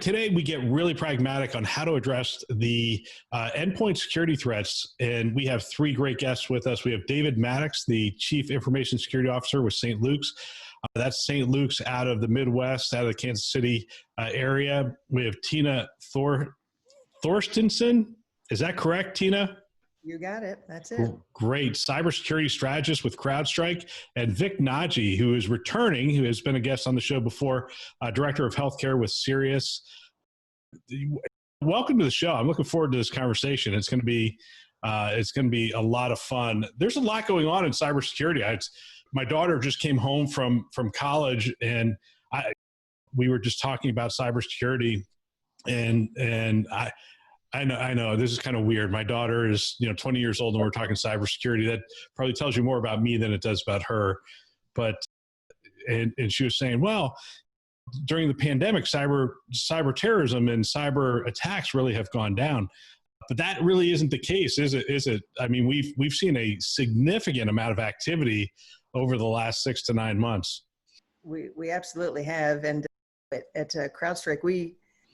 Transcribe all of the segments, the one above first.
Today, we get really pragmatic on how to address the endpoint security threats. And we have three great guests with us. We have David Maddox, the Chief Information Security Officer with St. Luke's. That's St. Luke's out of the Midwest, out of the Kansas City area. We have Tina Thorstensen. Is that correct, Tina? You got it. That's it. Great. Cybersecurity strategist with Crowdstrike. And Vic Naji, who is returning, who has been a guest on the show before, Director of Healthcare with Sirius. Welcome to the show. I'm looking forward to this conversation. It's going to be a lot of fun. There's a lot going on in cybersecurity. My daughter just came home from college, and we were just talking about cybersecurity, and I know this is kind of weird. My daughter is 20 years old, and we're talking cybersecurity. That probably tells you more about me than it does about her. But and she was saying, well, during the pandemic, cyber terrorism and cyber attacks really have gone down. But that really isn't the case, is it? I mean, we've seen a significant amount of activity over the last 6 to 9 months. We absolutely have, and at CrowdStrike,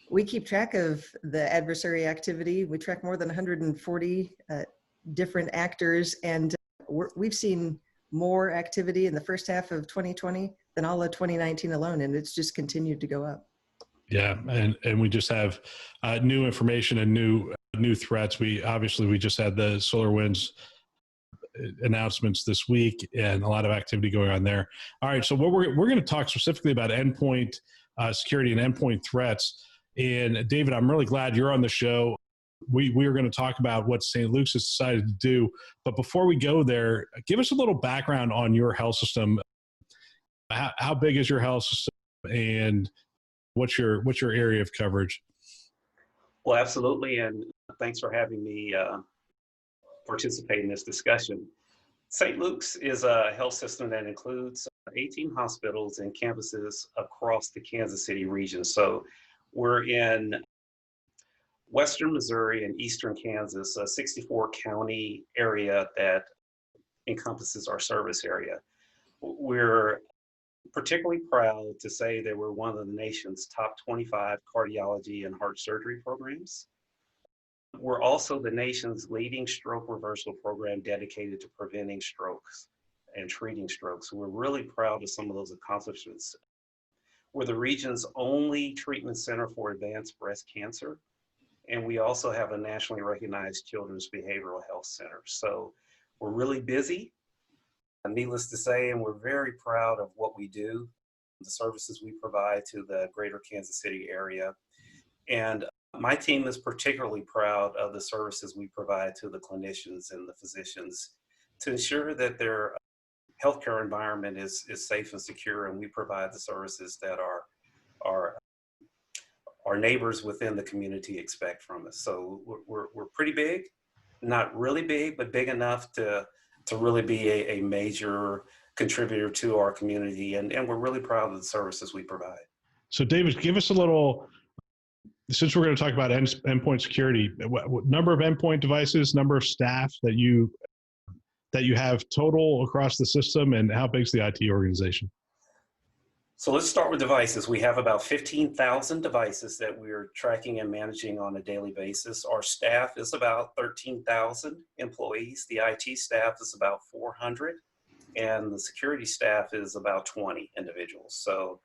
we keep track of the adversary activity. We track more than 140 different actors, and we've seen more activity in the first half of 2020 than all of 2019 alone, and it's just continued to go up. Yeah, and we just have new information and new threats. We just had the SolarWinds announcements this week, and a lot of activity going on there. All right, so what we're going to talk specifically about endpoint security and endpoint threats. And David, I'm really glad you're on the show. We are going to talk about what St. Luke's has decided to do. But before we go there, give us a little background on your health system. How big is your health system, and what's your area of coverage? Well, absolutely, and thanks for having me participate in this discussion. St. Luke's is a health system that includes 18 hospitals and campuses across the Kansas City region. So we're in western Missouri and eastern Kansas, a 64-county area that encompasses our service area. We're particularly proud to say that we're one of the nation's top 25 cardiology and heart surgery programs. We're also the nation's leading stroke reversal program dedicated to preventing strokes and treating strokes. We're really proud of some of those accomplishments. We're the region's only treatment center for advanced breast cancer, and we also have a nationally recognized children's behavioral health center. So we're really busy, needless to say, and we're very proud of what we do, the services we provide to the greater Kansas City area. And my team is particularly proud of the services we provide to the clinicians and the physicians to ensure that their healthcare environment is safe and secure, and we provide the services that our neighbors within the community expect from us. So we're pretty big, not really big, but big enough to really be a major contributor to our community, and we're really proud of the services we provide. So David, give us a little, since we're going to talk about endpoint security, what number of endpoint devices, number of staff that you have total across the system, and how big is the IT organization? So let's start with devices. We have about 15,000 devices that we're tracking and managing on a daily basis. Our staff is about 13,000 employees. The IT staff is about 400, and the security staff is about 20 individuals. So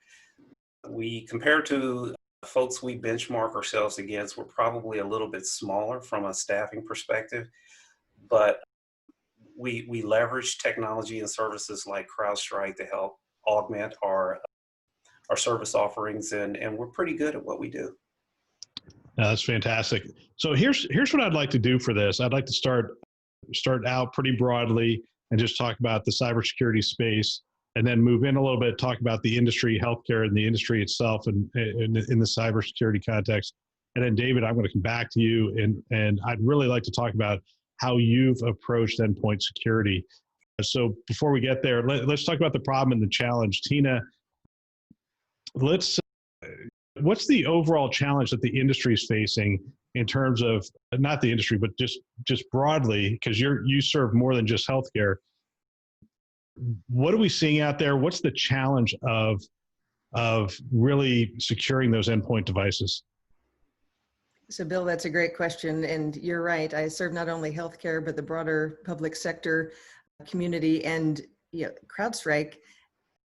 we, compared to folks we benchmark ourselves against, we're probably a little bit smaller from a staffing perspective, but we leverage technology and services like Crowdstrike to help augment our service offerings, and we're pretty good at what we do. That's fantastic. So here's what I'd like to do for this. I'd like to start out pretty broadly and just talk about the cybersecurity space, and then move in a little bit, talk about the industry, healthcare, and the industry itself, and in the cybersecurity context. And then David, I'm going to come back to you, and I'd really like to talk about how you've approached endpoint security. So before we get there, let's talk about the problem and the challenge. Tina, what's the overall challenge that the industry is facing in terms of, not the industry, but just broadly, because you serve more than just healthcare. What are we seeing out there? What's the challenge of really securing those endpoint devices? So Bill, that's a great question. And you're right. I serve not only healthcare, but the broader public sector community. And Crowdstrike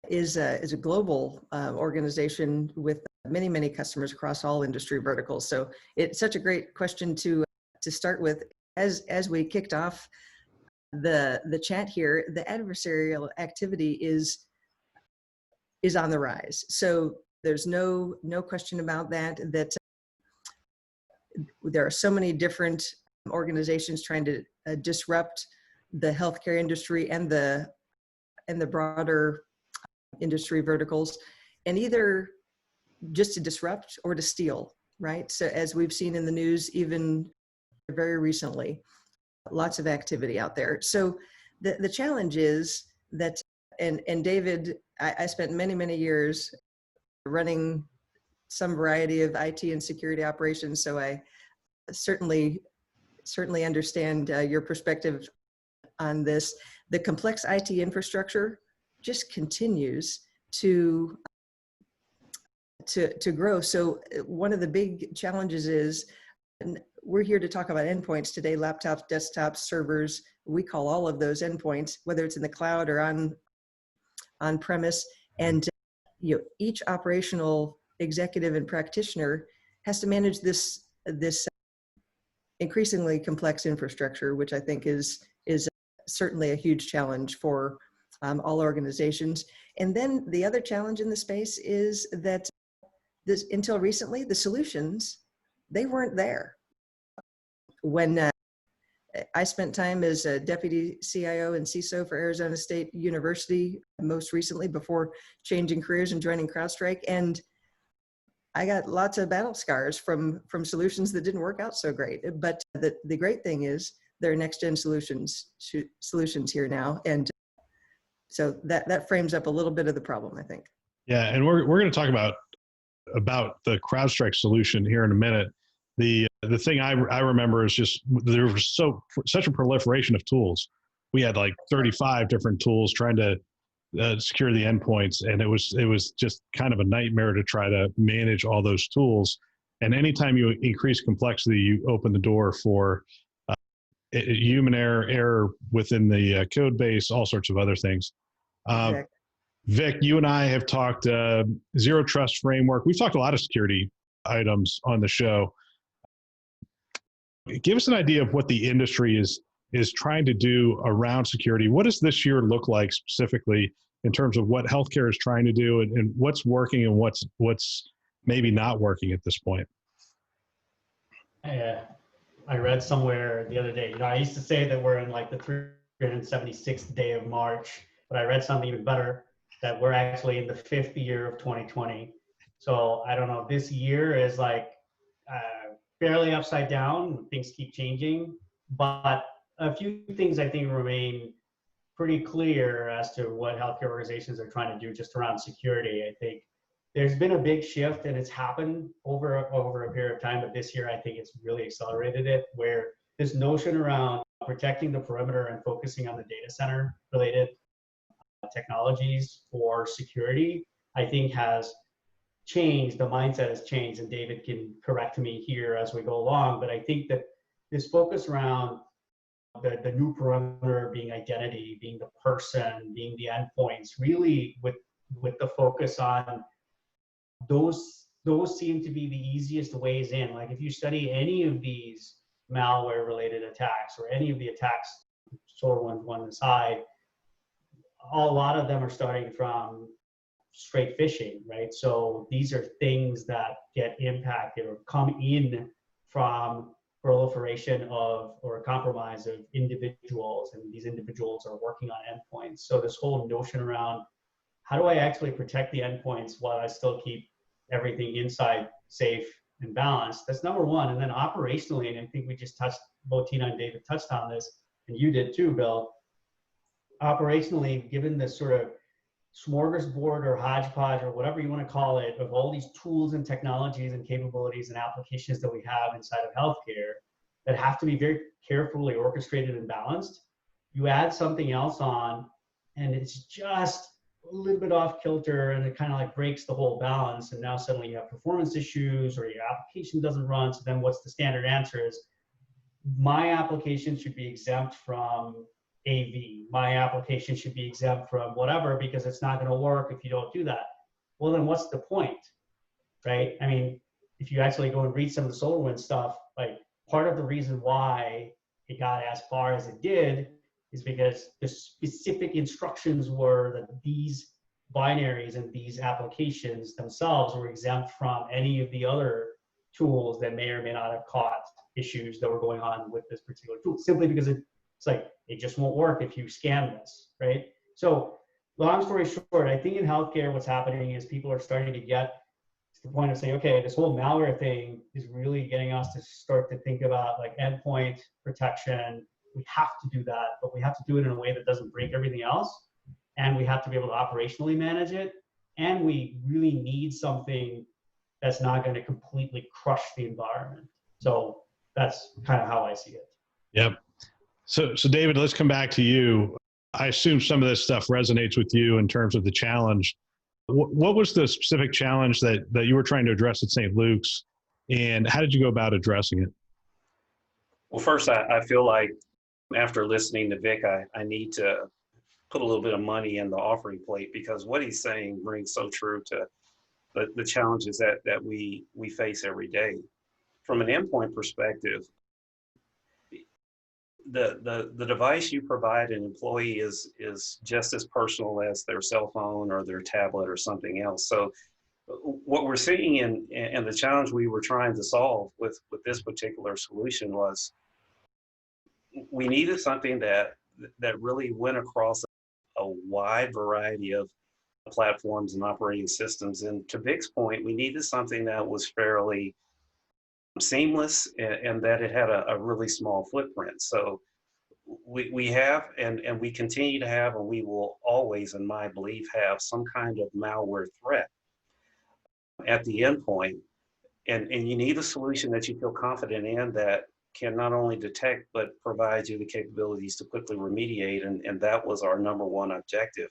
is a global organization with many, many customers across all industry verticals. So it's such a great question to start with. As we kicked off the chat here, the adversarial activity is on the rise. So there's no question about that, there are so many different organizations trying to disrupt the healthcare industry and the broader industry verticals, and either just to disrupt or to steal, right? So as we've seen in the news, even very recently, lots of activity out there. So the challenge is that, and David, I spent many, many years running some variety of IT and security operations, so I certainly understand your perspective on this. The complex IT infrastructure just continues to grow. So one of the big challenges is, and we're here to talk about endpoints today: laptops, desktops, servers. We call all of those endpoints, whether it's in the cloud or on premise. And each operational executive and practitioner has to manage this increasingly complex infrastructure, which I think is certainly a huge challenge for all organizations. And then the other challenge in the space is that until recently, the solutions, they weren't there. When I spent time as a deputy CIO and CISO for Arizona State University, most recently before changing careers and joining Crowdstrike, and I got lots of battle scars from solutions that didn't work out so great. But the great thing is there are next gen solutions here now, and so that frames up a little bit of the problem, I think. Yeah, and we're going to talk about the CrowdStrike solution here in a minute. The thing I remember is just there was such a proliferation of tools. We had like 35 different tools trying to secure the endpoints, and it was just kind of a nightmare to try to manage all those tools. And anytime you increase complexity, you open the door for human error within the code base, all sorts of other things. Exactly. Vic, you and I have talked zero trust framework. We've talked a lot of security items on the show. Give us an idea of what the industry is trying to do around security. What does this year look like specifically in terms of what healthcare is trying to do, and what's working and what's maybe not working at this point? I read somewhere the other day, I used to say that we're in like the 376th day of March, but I read something even better, that we're actually in the 5th year of 2020. So I don't know, this year is like fairly upside down. Things keep changing, but a few things I think remain pretty clear as to what healthcare organizations are trying to do just around security. I think there's been a big shift, and it's happened over a period of time, but this year I think it's really accelerated it, where this notion around protecting the perimeter and focusing on the data center related technologies for security, I think has changed. The mindset has changed, and David can correct me here as we go along, but I think that this focus around the new perimeter being identity, being the person, being the endpoints, really with the focus on those seem to be the easiest ways in. Like if you study any of these malware related attacks or any of the attacks, one aside, a lot of them are starting from straight phishing, right? So these are things that get impacted or come in from proliferation of or compromise of individuals, and these individuals are working on endpoints. So this whole notion around how do I actually protect the endpoints while I still keep everything inside safe and balanced? That's number one. And then operationally, and I think we just touched, both Tina and David touched on this, and you did too, Bill. Operationally, given this sort of smorgasbord or hodgepodge or whatever you want to call it of all these tools and technologies and capabilities and applications that we have inside of healthcare that have to be very carefully orchestrated and balanced, you add something else on and it's just a little bit off kilter, and it kind of like breaks the whole balance. And now suddenly you have performance issues or your application doesn't run. So then what's the standard answer is, my application should be exempt from AV. My application should be exempt from whatever, because it's not going to work if you don't do that. Well, then what's the point, right? I mean, if you actually go and read some of the SolarWinds stuff, like part of the reason why it got as far as it did is because the specific instructions were that these binaries and these applications themselves were exempt from any of the other tools that may or may not have caught issues that were going on with this particular tool, simply because it's like, it just won't work if you scan this, right? So long story short, I think in healthcare, what's happening is people are starting to get to the point of saying, okay, this whole malware thing is really getting us to start to think about like endpoint protection. We have to do that, but we have to do it in a way that doesn't break everything else. And we have to be able to operationally manage it. And we really need something that's not going to completely crush the environment. So that's kind of how I see it. Yep. So David, let's come back to you. I assume some of this stuff resonates with you in terms of the challenge. What was the specific challenge that you were trying to address at St. Luke's, and how did you go about addressing it? Well, first, I feel like after listening to Vic, I need to put a little bit of money in the offering plate, because what he's saying rings so true to the challenges that we face every day. From an endpoint perspective, the device you provide an employee is just as personal as their cell phone or their tablet or something else. So what we're seeing and the challenge we were trying to solve with this particular solution was, we needed something that really went across a wide variety of platforms and operating systems. And to Vic's point, we needed something that was fairly seamless and that it had a really small footprint. So we have and we continue to have, and we will always, in my belief, have some kind of malware threat at the endpoint. And you need a solution that you feel confident in, that can not only detect, but provide you the capabilities to quickly remediate. And that was our number one objective.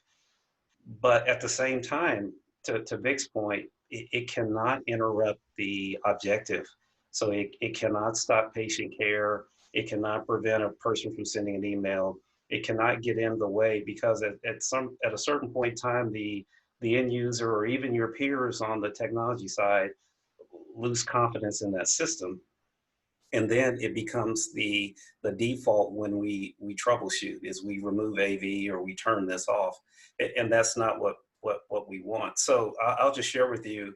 But at the same time, to Vic's point, it cannot interrupt the objective. So it cannot stop patient care. It cannot prevent a person from sending an email. It cannot get in the way, because at a certain point in time, the end user or even your peers on the technology side lose confidence in that system. And then it becomes the default when we troubleshoot, is we remove AV or we turn this off. And that's not what we want. So I'll just share with you,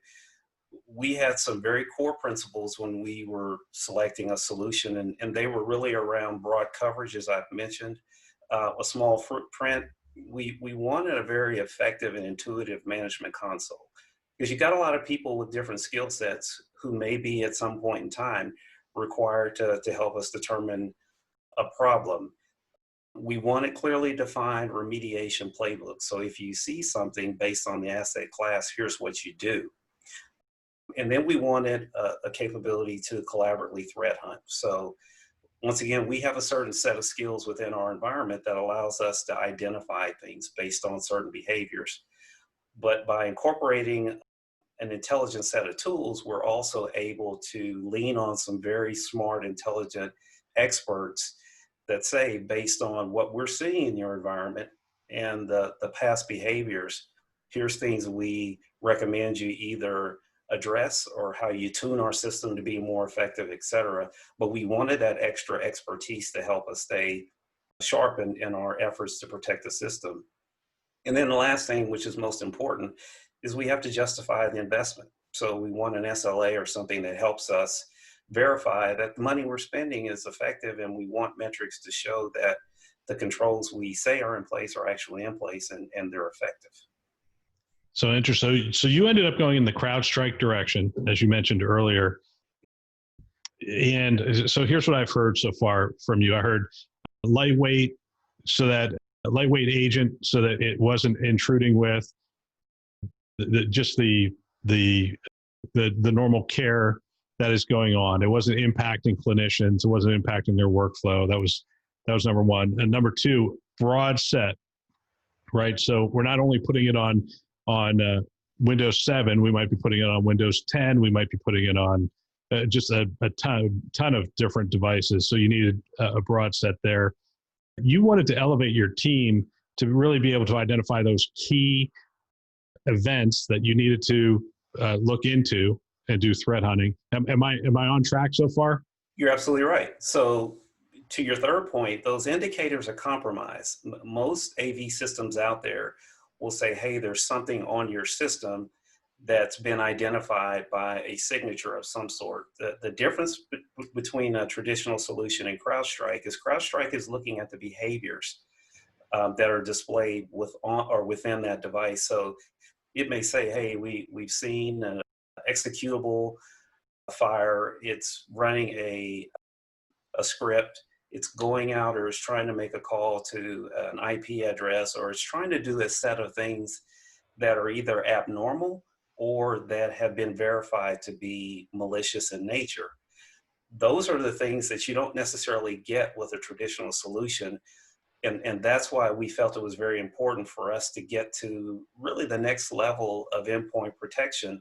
we had some very core principles when we were selecting a solution, and they were really around broad coverage, as I've mentioned, a small footprint. We wanted a very effective and intuitive management console, because you got a lot of people with different skill sets who may be at some point in time required to help us determine a problem. We wanted clearly defined remediation playbooks. So if you see something based on the asset class, here's what you do. And then we wanted a capability to collaboratively threat hunt. So once again, we have a certain set of skills within our environment that allows us to identify things based on certain behaviors. But by incorporating an intelligent set of tools, we're also able to lean on some very smart, intelligent experts that say, based on what we're seeing in your environment and the past behaviors, here's things we recommend you either address or how you tune our system to be more effective, et cetera. But we wanted that extra expertise to help us stay sharp in our efforts to protect the system. And then the last thing, which is most important, is we have to justify the investment. So we want an SLA or something that helps us verify that the money we're spending is effective, and we want metrics to show that the controls we say are in place are actually in place and they're effective. So interesting. So you ended up going in the Crowdstrike direction, as you mentioned earlier. And so here's what I've heard so far from you. I heard lightweight, so that a lightweight agent, so that it wasn't intruding with the normal care that is going on. It wasn't impacting clinicians. It wasn't impacting their workflow. That was number one. And number two, broad set right? So we're not only putting it on Windows 7, we might be putting it on Windows 10, we might be putting it on just a ton of different devices. So you needed a broad set there. You wanted to elevate your team to really be able to identify those key events that you needed to look into and do threat hunting. Am I on track so far? You're absolutely right. So to your third point, those indicators are compromised. Most AV systems out there will say, hey, there's something on your system that's been identified by a signature of some sort. The difference between a traditional solution and Crowdstrike is looking at the behaviors that are displayed within that device. So it may say, hey, we've seen an executable fire, it's running a script, it's going out or it's trying to make a call to an IP address, or it's trying to do a set of things that are either abnormal or that have been verified to be malicious in nature. Those are the things that you don't necessarily get with a traditional solution. And that's why we felt it was very important for us to get to really the next level of endpoint protection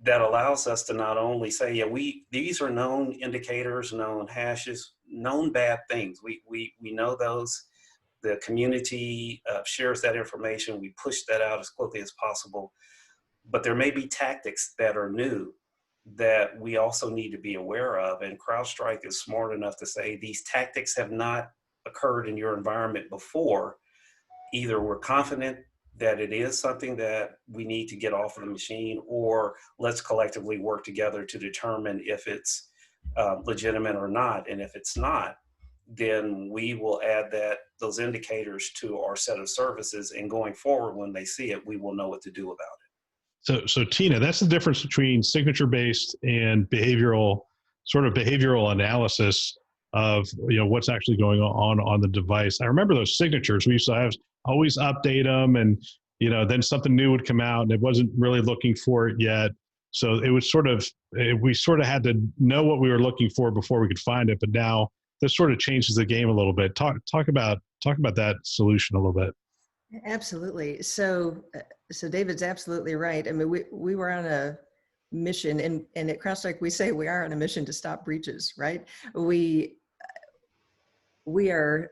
that allows us to not only say, yeah, these are known indicators, known hashes, known bad things. We know those. The community shares that information. We push that out as quickly as possible. But there may be tactics that are new that we also need to be aware of. And Crowdstrike is smart enough to say these tactics have not occurred in your environment before. Either we're confident that it is something that we need to get off of the machine, or let's collectively work together to determine if it's legitimate or not. And if it's not, then we will add those indicators to our set of services. And going forward, when they see it, we will know what to do about it. So Tina, that's the difference between signature-based and behavioral analysis of what's actually going on the device. I remember those signatures. We used to always update them, and then something new would come out, and it wasn't really looking for it yet. So it was we sort of had to know what we were looking for before we could find it. But now this sort of changes the game a little bit. Talk about that solution a little bit. Absolutely. So David's absolutely right. I mean, we were on a mission, and at Crowdstrike, we say we are on a mission to stop breaches, right? We are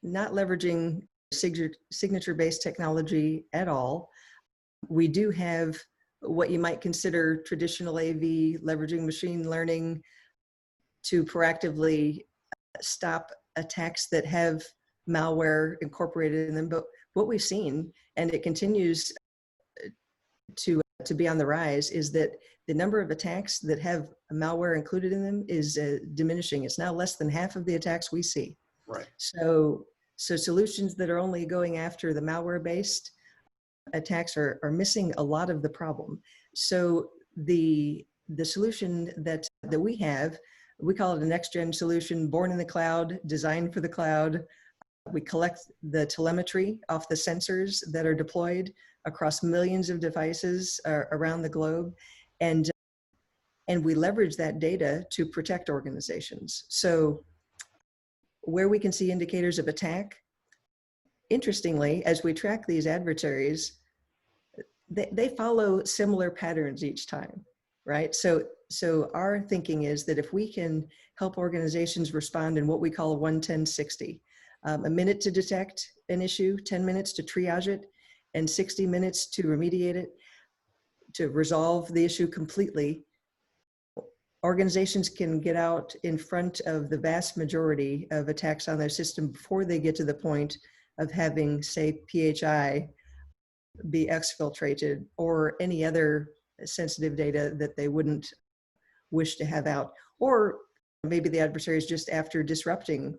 not leveraging signature-based technology at all. We do have what you might consider traditional AV, leveraging machine learning to proactively stop attacks that have malware incorporated in them. But what we've seen, and it continues to be on the rise, is that the number of attacks that have malware included in them is diminishing. It's now less than half of the attacks we see. Right. So solutions that are only going after the malware-based attacks are missing a lot of the problem. So the solution that we have, we call it a next-gen solution, born in the cloud, designed for the cloud. We collect the telemetry off the sensors that are deployed across millions of devices around the globe, and we leverage that data to protect organizations. So where we can see indicators of attack, interestingly, as we track these adversaries, they follow similar patterns each time, right? So our thinking is that if we can help organizations respond in what we call a 1-10-60, a minute to detect an issue, 10 minutes to triage it, and 60 minutes to remediate it, to resolve the issue completely, organizations can get out in front of the vast majority of attacks on their system before they get to the point of having, say, PHI be exfiltrated or any other sensitive data that they wouldn't wish to have out. Or maybe the adversary is just after disrupting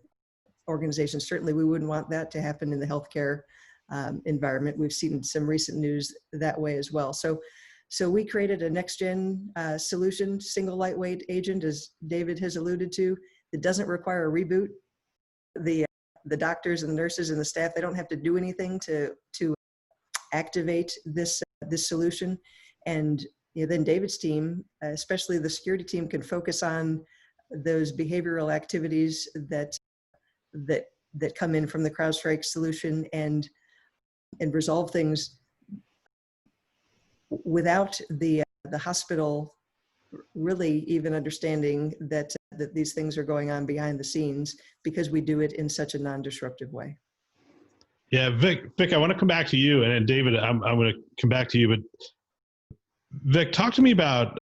organizations. Certainly we wouldn't want that to happen in the healthcare environment. We've seen some recent news that way as well. So we created a next-gen solution, single lightweight agent, as David has alluded to, that doesn't require a reboot. The doctors and the nurses and the staff, they don't have to do anything to activate this solution. And then David's team, especially the security team, can focus on those behavioral activities that come in from the Crowdstrike solution, and and resolve things without the hospital really even understanding that these things are going on behind the scenes, because we do it in such a non-disruptive way. Yeah, Vic, I want to come back to you, and then David, I'm going to come back to you. But Vic, talk to me about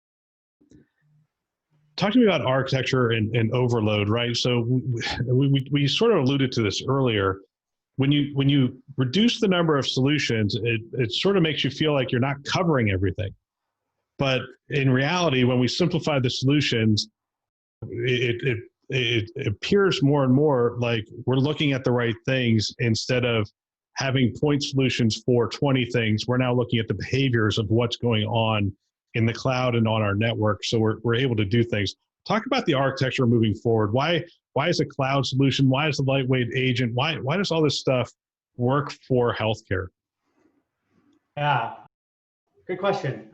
architecture and overload, right? So we sort of alluded to this earlier. When you reduce the number of solutions, it sort of makes you feel like you're not covering everything. But in reality, when we simplify the solutions, it appears more and more like we're looking at the right things instead of having point solutions for 20 things. We're now looking at the behaviors of what's going on in the cloud and on our network, so we're able to do things. Talk about the architecture moving forward. Why is a cloud solution? Why is the lightweight agent? Why does all this stuff work for healthcare? Yeah, good question.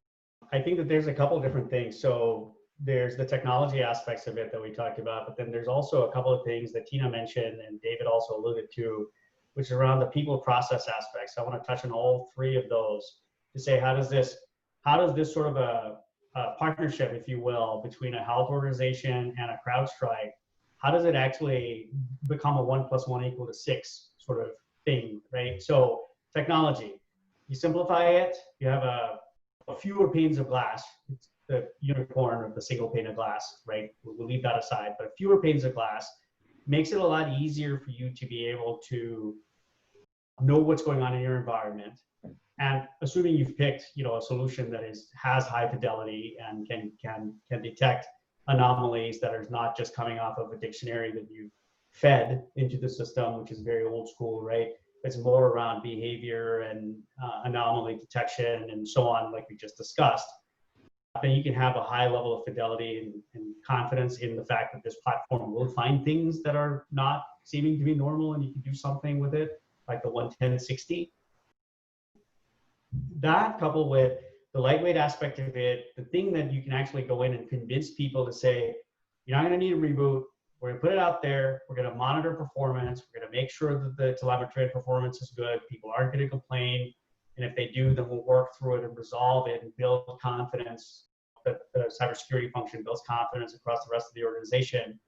I think that there's a couple of different things. So there's the technology aspects of it that we talked about, but then there's also a couple of things that Tina mentioned and David also alluded to, which is around the people process aspects. I want to touch on all three of those to say, how does this sort of a partnership, if you will, between a health organization and a Crowdstrike, how does it actually become a 1 + 1 = 6 sort of thing, right? So technology, you simplify it, you have a fewer panes of glass. It's the unicorn of the single pane of glass, right? We'll leave that aside, but fewer panes of glass makes it a lot easier for you to be able to know what's going on in your environment. And assuming you've picked, a solution that has high fidelity and can detect anomalies that are not just coming off of a dictionary that you've fed into the system, which is very old school, right? It's more around behavior and anomaly detection and so on, like we just discussed. Then you can have a high level of fidelity and confidence in the fact that this platform will find things that are not seeming to be normal, and you can do something with it, like the 11060. That, coupled with the lightweight aspect of it, the thing that you can actually go in and convince people to say, you're not going to need a reboot. We're going to put it out there. We're going to monitor performance. We're going to make sure that the telemetry performance is good. People aren't going to complain. And if they do, then we'll work through it and resolve it and build confidence. That the cybersecurity function builds confidence across the rest of the organization.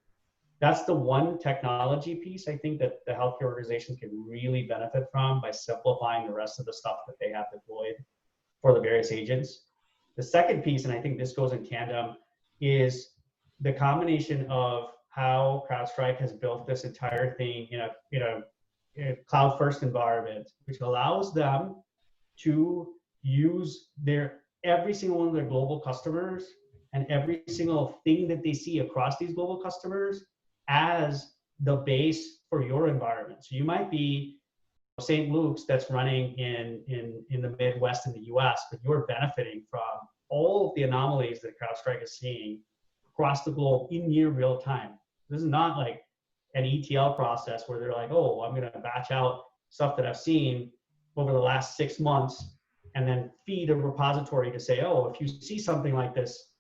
That's the one technology piece I think that the healthcare organization can really benefit from by simplifying the rest of the stuff that they have deployed for the various agents. The second piece, and I think this goes in tandem, is the combination of how Crowdstrike has built this entire thing in a cloud-first environment, which allows them to use every single one of their global customers and every single thing that they see across these global customers as the base for your environment. So you might be St. Luke's that's running in the Midwest in the US, but you're benefiting from all of the anomalies that Crowdstrike is seeing across the globe in near real time. This is not like an ETL process where they're like, oh, I'm going to batch out stuff that I've seen over the last 6 months and then feed a repository to say, oh, if you see something like this,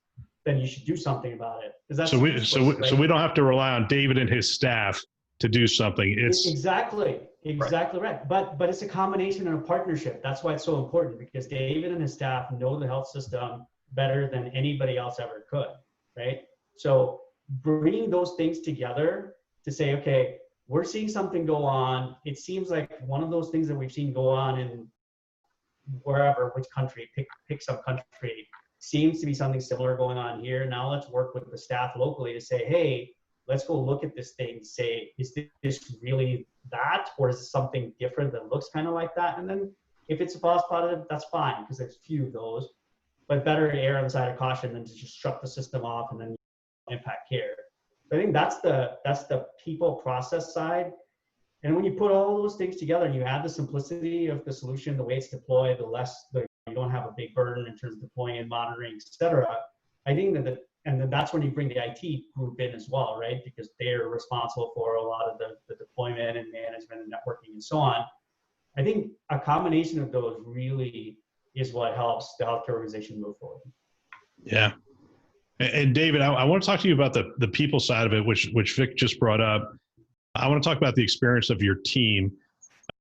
then you should do something about it. So we don't have to rely on David and his staff to do something. It's exactly right. But it's a combination and a partnership. That's why it's so important, because David and his staff know the health system better than anybody else ever could, right? So bringing those things together to say, okay, we're seeing something go on. It seems like one of those things that we've seen go on in wherever, which country, pick some country, seems to be something similar going on here. Now let's work with the staff locally to say, hey, let's go look at this thing, say, is this really that, or is it something different that looks kind of like that? And then if it's a false positive, that's fine, because there's a few of those, but better to err on the side of caution than to just shut the system off and then impact care. I think that's the people process side. And when you put all those things together and you add the simplicity of the solution, the way it's deployed, you don't have a big burden in terms of deploying and monitoring, et cetera. I think and then that's when you bring the IT group in as well, right? Because they're responsible for a lot of the deployment and management and networking and so on. I think a combination of those really is what helps the healthcare organization move forward. Yeah. And David, I want to talk to you about the people side of it, which Vic just brought up. I want to talk about the experience of your team.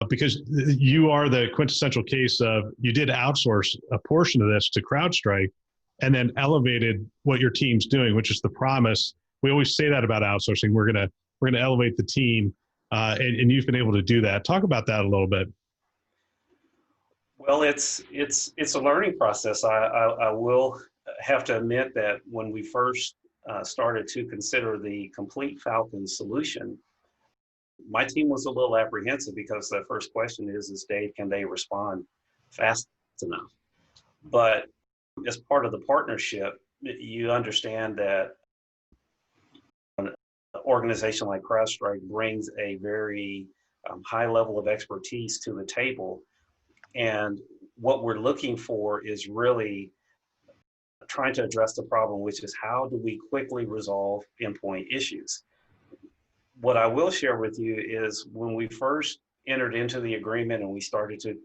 because you are the quintessential case of you did outsource a portion of this to CrowdStrike and then elevated what your team's doing, which is the promise. We always say that about outsourcing. We're gonna elevate the team, and you've been able to do that. Talk about that a little bit. Well, it's a learning process. I will have to admit that when we first started to consider the complete Falcon solution, my team was a little apprehensive because the first question is Dave, can they respond fast enough? But as part of the partnership, you understand that an organization like CrowdStrike brings a very high level of expertise to the table. And what we're looking for is really trying to address the problem, which is how do we quickly resolve endpoint issues? What I will share with you is when we first entered into the agreement and we started to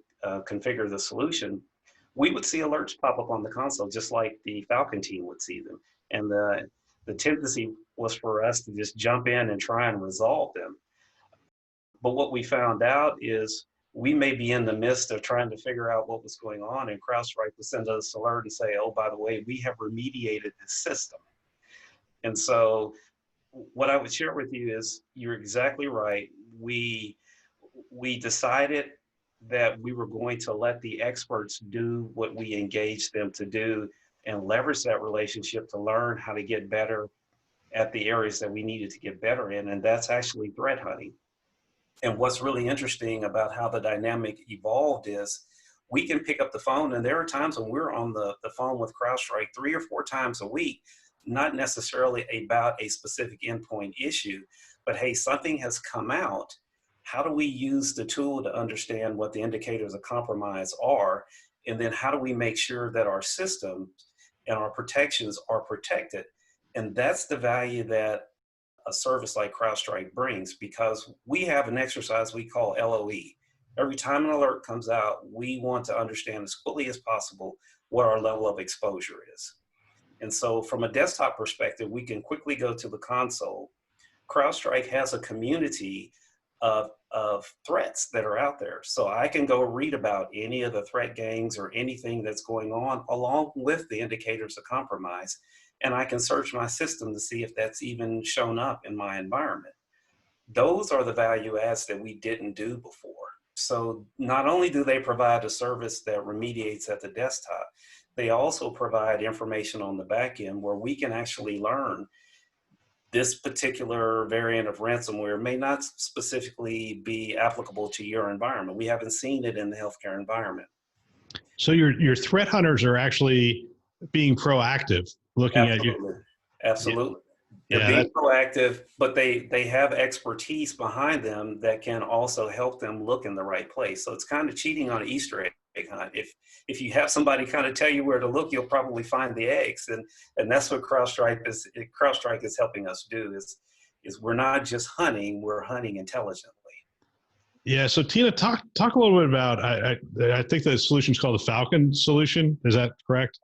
configure the solution, we would see alerts pop up on the console just like the Falcon team would see them. And the tendency was for us to just jump in and try and resolve them. But what we found out is we may be in the midst of trying to figure out what was going on, and CrowdStrike would send us an alert and say, oh, by the way, we have remediated the system. And so what I would share with you is you're exactly right. We decided that we were going to let the experts do what we engaged them to do and leverage that relationship to learn how to get better at the areas that we needed to get better in, and that's actually threat hunting. And what's really interesting about how the dynamic evolved is we can pick up the phone, and there are times when we're on the phone with CrowdStrike 3 or 4 times a week, not necessarily about a specific endpoint issue, but hey, something has come out. How do we use the tool to understand what the indicators of compromise are? And then how do we make sure that our systems and our protections are protected? And that's the value that a service like CrowdStrike brings, because we have an exercise we call LOE. Every time an alert comes out, we want to understand as quickly as possible what our level of exposure is. And so from a desktop perspective, we can quickly go to the console. CrowdStrike has a community of threats that are out there. So I can go read about any of the threat gangs or anything that's going on along with the indicators of compromise. And I can search my system to see if that's even shown up in my environment. Those are the value adds that we didn't do before. So not only do they provide a service that remediates at the desktop, they also provide information on the back end where we can actually learn this particular variant of ransomware may not specifically be applicable to your environment. We haven't seen it in the healthcare environment. So your threat hunters are actually being proactive, looking at you. Absolutely. Yeah. They're being proactive, but they have expertise behind them that can also help them look in the right place. So it's kind of cheating on an Easter egg hunt. If you have somebody kind of tell you where to look, you'll probably find the eggs. And that's what CrowdStrike is helping us do is we're not just hunting, we're hunting intelligently. Yeah. So Tina, talk a little bit about, I think the solution is called the Falcon solution. Is that correct?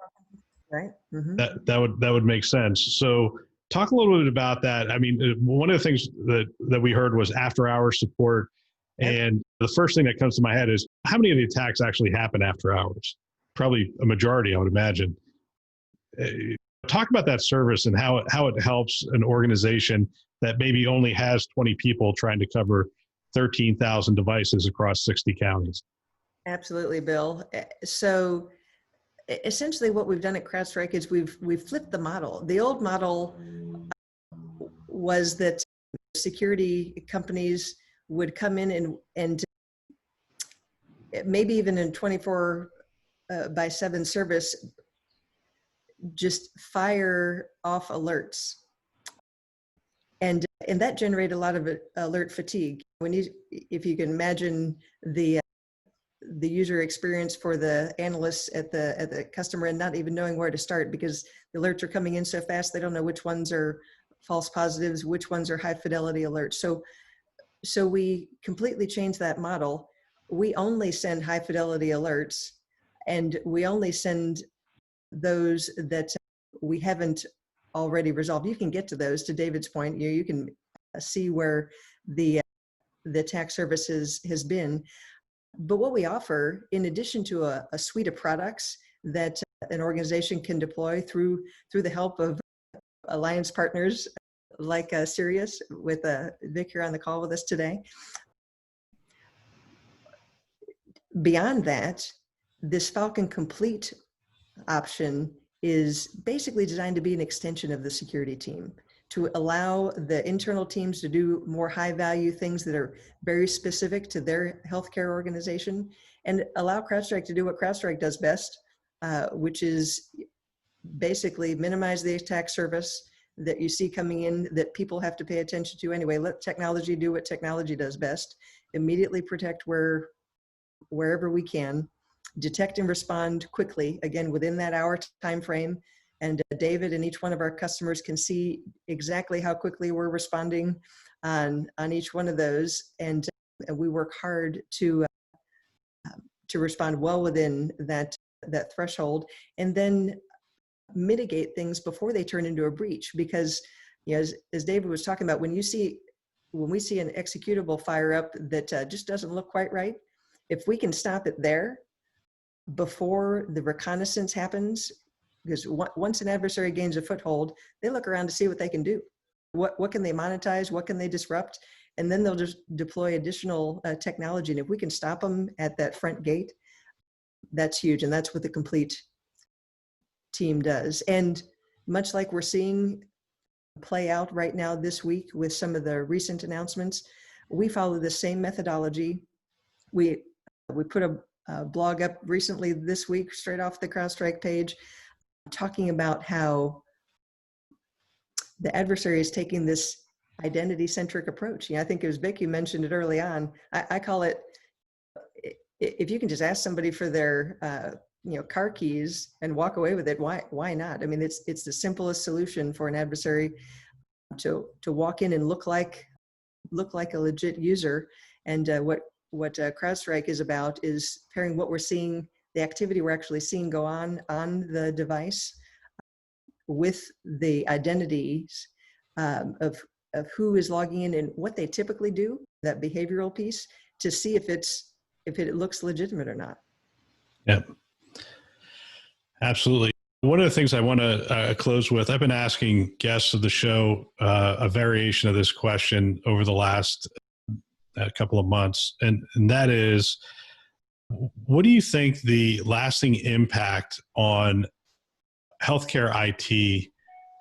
Right. Mm-hmm. That would make sense. So talk a little bit about that. I mean, one of the things that we heard was after hours support. Yep. And the first thing that comes to my head is how many of the attacks actually happen after hours? Probably a majority, I would imagine. Talk about that service and how it helps an organization that maybe only has 20 people trying to cover 13,000 devices across 60 counties. Absolutely, Bill. So essentially what we've done at CrowdStrike is we've flipped the model. The old model was that security companies would come in and maybe even in 24/7 service, just fire off alerts. And that generated a lot of alert fatigue. If you can imagine the user experience for the analysts at the customer end not even knowing where to start because the alerts are coming in so fast, they don't know which ones are false positives, which ones are high fidelity alerts. So we completely changed that model. We only send high fidelity alerts, and we only send those that we haven't already resolved. You can get to those, to David's point. You can see where the the attack surface has been. But what we offer, in addition to a suite of products that an organization can deploy through the help of alliance partners like Sirius, with Vic here on the call with us today. Beyond that, this Falcon Complete option is basically designed to be an extension of the security team, to allow the internal teams to do more high value things that are very specific to their healthcare organization, and allow CrowdStrike to do what CrowdStrike does best, which is basically minimize the attack surface that you see coming in that people have to pay attention to anyway. Let technology do what technology does best. Immediately protect wherever we can, detect and respond quickly, again, within that hour time frame. And David and each one of our customers can see exactly how quickly we're responding on each one of those. And we work hard to respond well within that threshold, and then mitigate things before they turn into a breach. Because, you know, as David was talking about, when we see an executable fire up that just doesn't look quite right, if we can stop it there before the reconnaissance happens, because once an adversary gains a foothold, they look around to see what they can do. What can they monetize? What can they disrupt? And then they'll just deploy additional technology. And if we can stop them at that front gate, that's huge. And that's what the Complete team does. And much like we're seeing play out right now this week with some of the recent announcements, we follow the same methodology. We put a blog up recently this week, straight off the CrowdStrike page, talking about how the adversary is taking this identity-centric approach. I think it was Vic, you mentioned it early on. I call it, if you can just ask somebody for their car keys and walk away with it, why not? I mean, it's the simplest solution for an adversary to walk in and look like a legit user. And what CrowdStrike is about is pairing what we're seeing, the activity we're actually seeing go on the device, with the identities of who is logging in and what they typically do, that behavioral piece, to see if it looks legitimate or not. Yep. Absolutely. One of the things I want to close with, I've been asking guests of the show a variation of this question over the last couple of months, and that is, what do you think the lasting impact on healthcare IT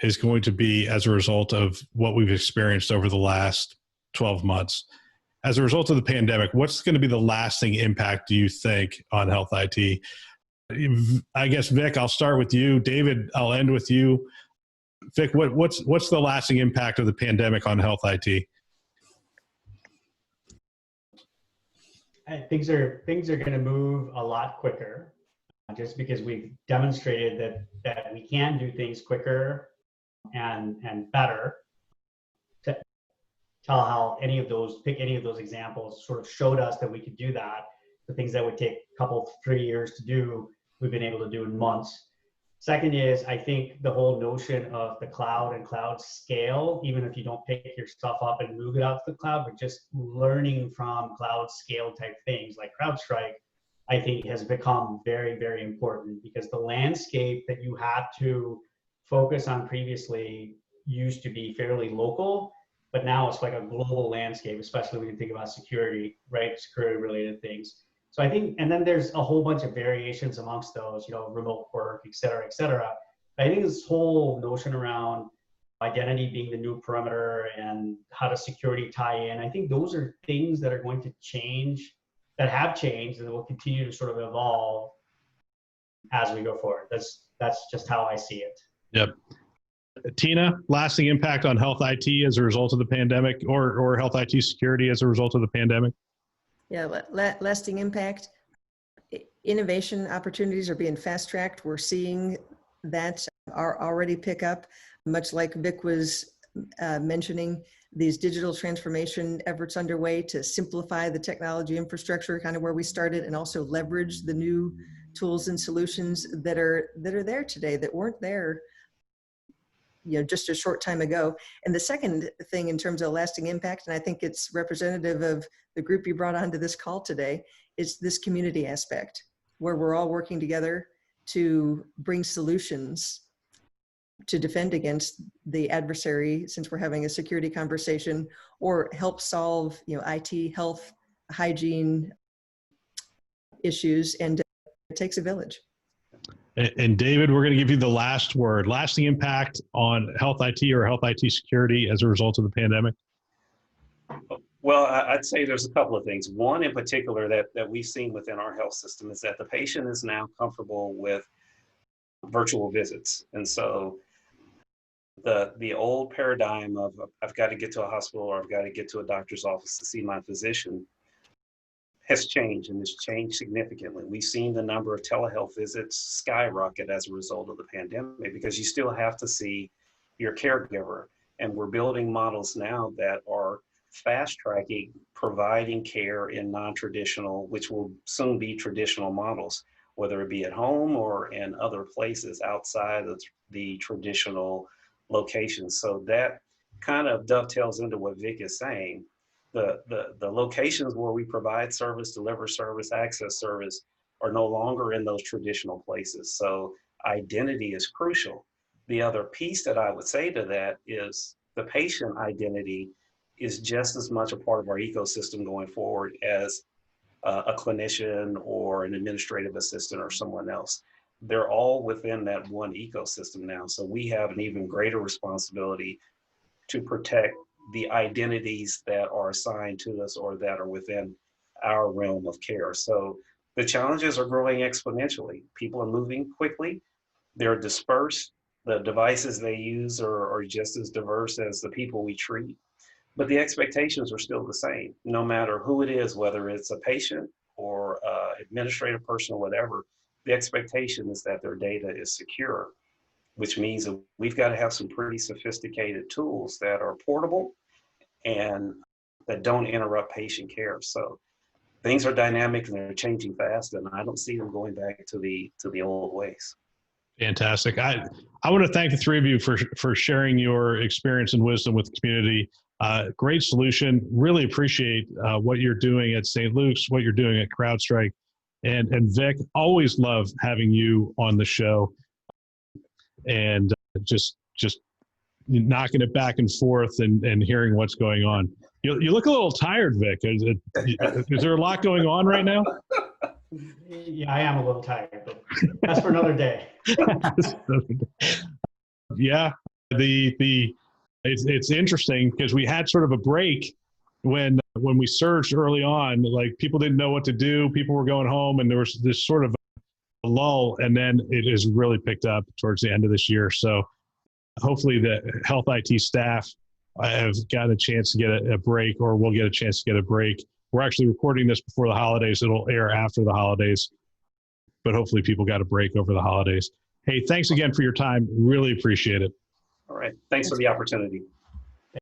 is going to be as a result of what we've experienced over the last 12 months? As a result of the pandemic, what's going to be the lasting impact, do you think, on health IT? I guess, Vic, I'll start with you. David, I'll end with you. Vic, what's the lasting impact of the pandemic on health IT? Things are going to move a lot quicker, just because we've demonstrated that we can do things quicker and better. To tell how pick any of those examples sort of showed us that we could do that. The things that would take a couple, 3 years to do, we've been able to do in months. Second is, I think the whole notion of the cloud and cloud scale, even if you don't pick your stuff up and move it out to the cloud, but just learning from cloud scale type things like CrowdStrike, I think has become very, very important, because the landscape that you had to focus on previously used to be fairly local, but now it's like a global landscape, especially when you think about security, right? Security related things. So I think, and then there's a whole bunch of variations amongst those, remote work, et cetera, et cetera. I think this whole notion around identity being the new perimeter and how does security tie in, I think those are things that are going to change, that have changed, and will continue to sort of evolve as we go forward. That's just how I see it. Yep. Tina, lasting impact on health IT as a result of the pandemic, or health IT security as a result of the pandemic? Yeah, lasting impact. Innovation opportunities are being fast-tracked. We're seeing that already pick up, much like Vic was mentioning, these digital transformation efforts underway to simplify the technology infrastructure, kind of where we started, and also leverage the new tools and solutions that are there today that weren't there just a short time ago. And the second thing in terms of lasting impact, and I think it's representative of the group you brought onto this call today, is this community aspect where we're all working together to bring solutions to defend against the adversary, since we're having a security conversation, or help solve, IT, health, hygiene issues. And it takes a village. And David, we're going to give you the last word. Lasting impact on health IT or health IT security as a result of the pandemic? Well, I'd say there's a couple of things. One in particular that we've seen within our health system is that the patient is now comfortable with virtual visits. And so the old paradigm of I've got to get to a hospital or I've got to get to a doctor's office to see my physician has changed, and it's changed significantly. We've seen the number of telehealth visits skyrocket as a result of the pandemic because you still have to see your caregiver. And we're building models now that are fast tracking, providing care in non-traditional, which will soon be traditional models, whether it be at home or in other places outside of the traditional locations. So that kind of dovetails into what Vic is saying. The locations where we provide service, deliver service, access service are no longer in those traditional places. So identity is crucial. The other piece that I would say to that is the patient identity is just as much a part of our ecosystem going forward as a clinician or an administrative assistant or someone else. They're all within that one ecosystem now. So we have an even greater responsibility to protect the identities that are assigned to us or that are within our realm of care. So the challenges are growing exponentially. People are moving quickly. They're dispersed. The devices they use are just as diverse as the people we treat. But the expectations are still the same, no matter who it is, whether it's a patient or administrative person or whatever. The expectation is that their data is secure, which means that we've got to have some pretty sophisticated tools that are portable and that don't interrupt patient care. So things are dynamic and they're changing fast, and I don't see them going back to the old ways. Fantastic. I want to thank the three of you for sharing your experience and wisdom with the community. Great solution. Really appreciate what you're doing at St. Luke's, what you're doing at Crowdstrike. And Vic, always love having you on the show and just knocking it back and forth and hearing what's going on. You look a little tired, Vic. Is there a lot going on right now? Yeah, I am a little tired, but that's for another day. Yeah, it's interesting because we had sort of a break when we surged early on. Like, people didn't know what to do. People were going home, and there was this sort of a lull, and then it has really picked up towards the end of this year. So hopefully the health IT staff have got a chance to get a break, or will get a chance to get a break. We're actually recording this before the holidays. It'll air after the holidays, but hopefully people got a break over the holidays. Hey, thanks again for your time. Really appreciate it. All right. Thanks for the opportunity.